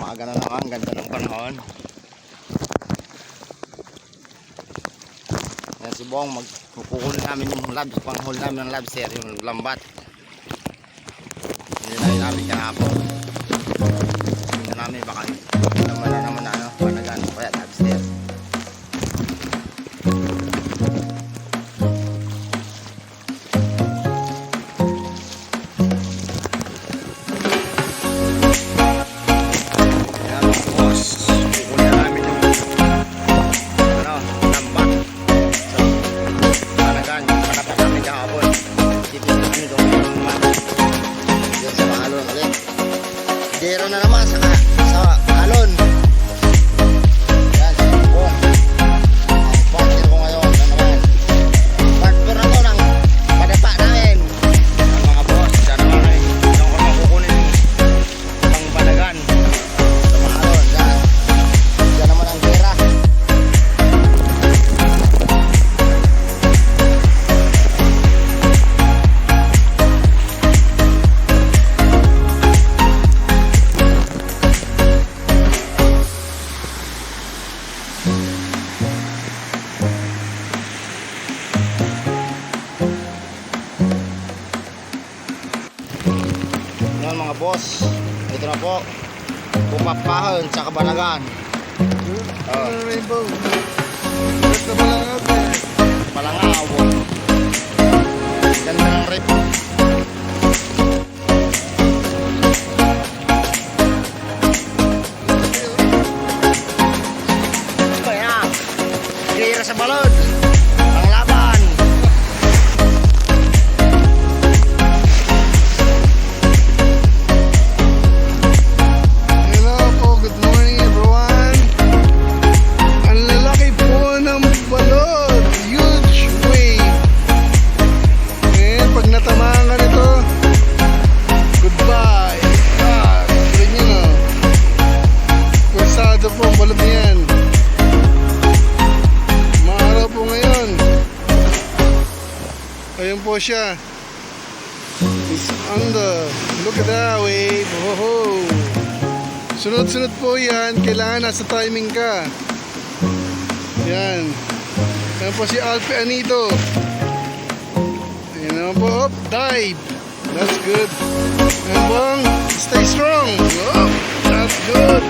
Maaga na naman, ganda ng panahon. Yan si Bong, magkukunin namin yung labs, panghuli namin ng lobster, yung lambat. Hindi na namin kahapon. Hindi na namin, baka naman na ano, panagan, kaya lobster. Dero na naman sa alon. Yan, si Bong. Ang partner ko ngayon na naman. Partner na to ng padapa namin. Ang mga boss, dyan naman ay dyan ko makukunin ang banagan sa mga alon. Dyan naman ang dera. Yan mga boss, ito na po pupapahon sa kabanagan. Rainbow. Basta malangaw. Malangaw. Ganda ng rip. Kaya gira sa balod ang laban. Ayun po siya. It's under. Look at that wave. Oh, sunod-sunod po yan. Kailangan nasa timing ka. Yan. Yan po si Alfie Anito. Yan naman po. Up, dive. That's good. Yan bang. Stay strong. Oh, that's good.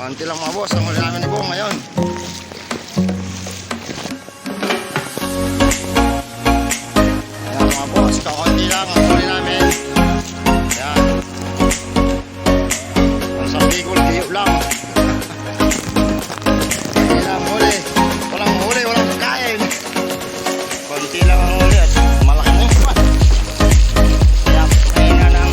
Panti lang mga boss, ang huli namin ni Bong ngayon. Ayan mga boss, kakunti lang ang huli namin. Ayan. Ang sabikol, diyo lang. Hindi lang huli. Walang huli, walang kain. Kunti lang ang huli at malaki mo. Kaya mahina ng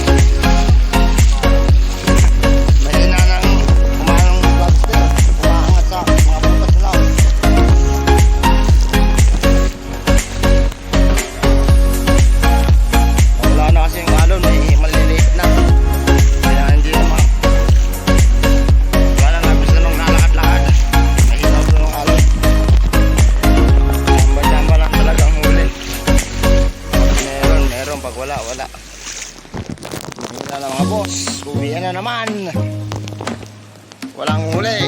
wala. Mahina na mga boss. Uwian na naman. Walang huli.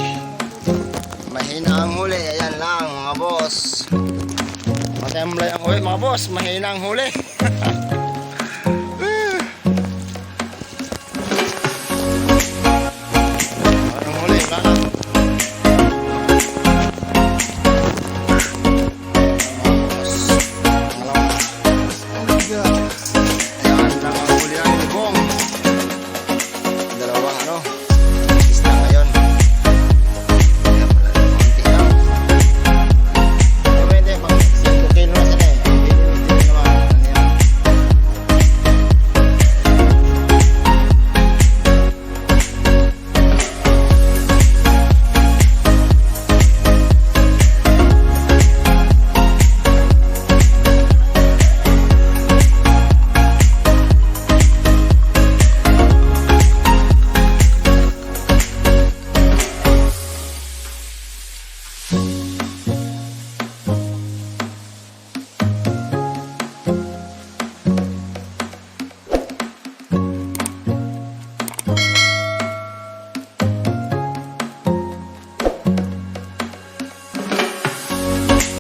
Mahina ang huli. Ayan lang mga boss. Matemblay ang huli mga boss. Mahina ang huli.